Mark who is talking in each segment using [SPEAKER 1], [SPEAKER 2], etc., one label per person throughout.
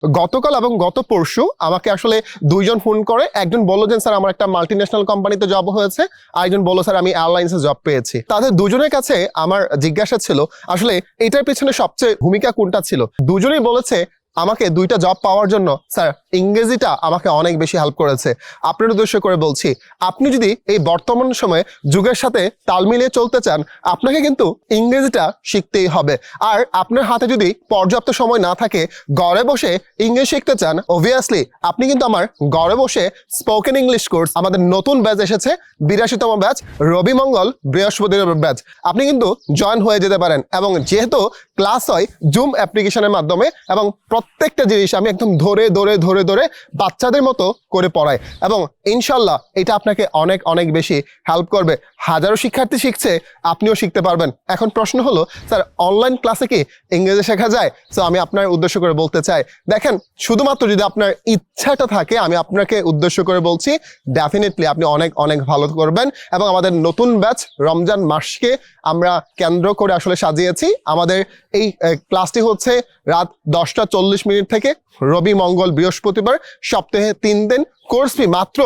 [SPEAKER 1] গতকাল এবং গত পরশু আমাকে আসলে দুইজন ফোন করে, একজন বলল যে স্যার আমার একটা মাল্টিন্যাশনাল কোম্পানিতে জব হয়েছে, আরেকজন বলল স্যার আমি এয়ারলাইন্সে জব পেয়েছি। তাদের দুজনের কাছে আমার জিজ্ঞাসা ছিল আসলে এটার পেছনে সবচেয়ে ভূমিকা কোনটা ছিল। দুজনেই বলেছে আমাকে দুইটা জব পাওয়ার জন্য স্যার ইংরেজিটা আমাকে অনেক বেশি হেল্প করেছে। আপনার উদ্দেশ্য করে বলছি, আপনি যদি এই বর্তমান সময়ে যুগের সাথে তাল মিলিয়ে চলতে চান, আপনাকে কিন্তু ইংরেজিটা শিখতেই হবে। আর আপনার হাতে যদি পর্যাপ্ত সময় না থাকে, ঘরে বসে ইংলিশ শিখতে চান, অবভিয়াসলি আপনি কিন্তু আমার ঘরে বসে স্পোকেন ইংলিশ কোর্স, আমাদের নতুন ব্যাচ এসেছে 82তম ব্যাচ, রবি মঙ্গল বৃহস্পতিবার ব্যাচ, আপনি কিন্তু জয়েন হয়ে যেতে পারেন। এবং যেহেতু ক্লাস হয় জুম অ্যাপ্লিকেশনের মাধ্যমে এবং প্রত্যেকটা জিনিস আমি একদম ধরে ধরে ধরে ধরে বাচ্চাদের মতো করে পড়াই, এবং ইনশাল্লাহ এটা আপনাকে অনেক অনেক বেশি হেল্প করবে। হাজারো শিক্ষার্থী শিখছে, আপনিও শিখতে পারবেন। এখন প্রশ্ন হলো স্যার অনলাইন ক্লাসে কি ইংরেজি শেখা যায়? সো আমি আপনার উদ্দেশ্য করে বলতে চাই, দেখেন শুধুমাত্র যদি আপনার ইচ্ছাটা থাকে, আমি আপনাকে উদ্দেশ্য করে বলছি ডেফিনেটলি আপনি অনেক অনেক ভালো করবেন। এবং আমাদের নতুন ব্যাচ রমজান মাসকে আমরা কেন্দ্র করে আসলে সাজিয়েছি। আমাদের এই ক্লাসটি হচ্ছে রাত 10:40 থেকে, রবি মঙ্গল বৃহস্পতিবার, সপ্তাহে 3 দিন। কোর্স ফি মাত্র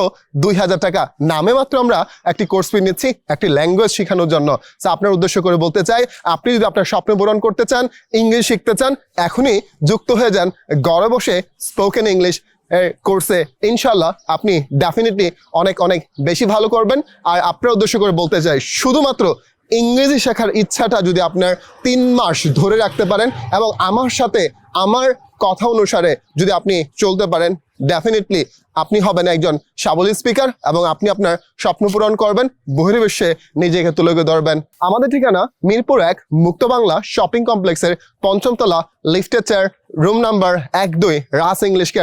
[SPEAKER 1] 2000 টাকা। নামে মাত্র আমরা একটি কোর্স ফি নিচ্ছি একটি ল্যাঙ্গুয়েজ শেখানোর জন্য। তো আপনার উদ্দেশ্য করে বলতে চাই, আপনি যদি আপনার স্বপ্ন পূরণ করতে চান, ইংলিশ শিখতে চান, এখনই যুক্ত হয়ে যান ঘরে বসে স্পোকেন ইংলিশ কোর্সে। ইনশাল্লাহ আপনি ডেফিনেটলি অনেক অনেক বেশি ভালো করবেন। আর আপনার উদ্দেশ্য করে বলতে চাই, শুধুমাত্র ইংরেজি শেখার ইচ্ছাটা যদি আপনার 3 মাস ধরে রাখতে পারেন এবং আমার সাথে আমার কথা অনুসারে যদি আপনি চলতে পারেন, ডেফিনেটলি আপনি হবেন একজন সাবলী স্পিকার এবং আপনি আপনার স্বপ্ন পূরণ করবেন, বহির্বিশ্বে নিজেকে তুলে ধরবেন। আমাদের ঠিকানা মিরপুর 1 মুক্ত বাংলা শপিং কমপ্লেক্সের 5ম তলা, লিফটের 4, room number 1-2, Rahat English care.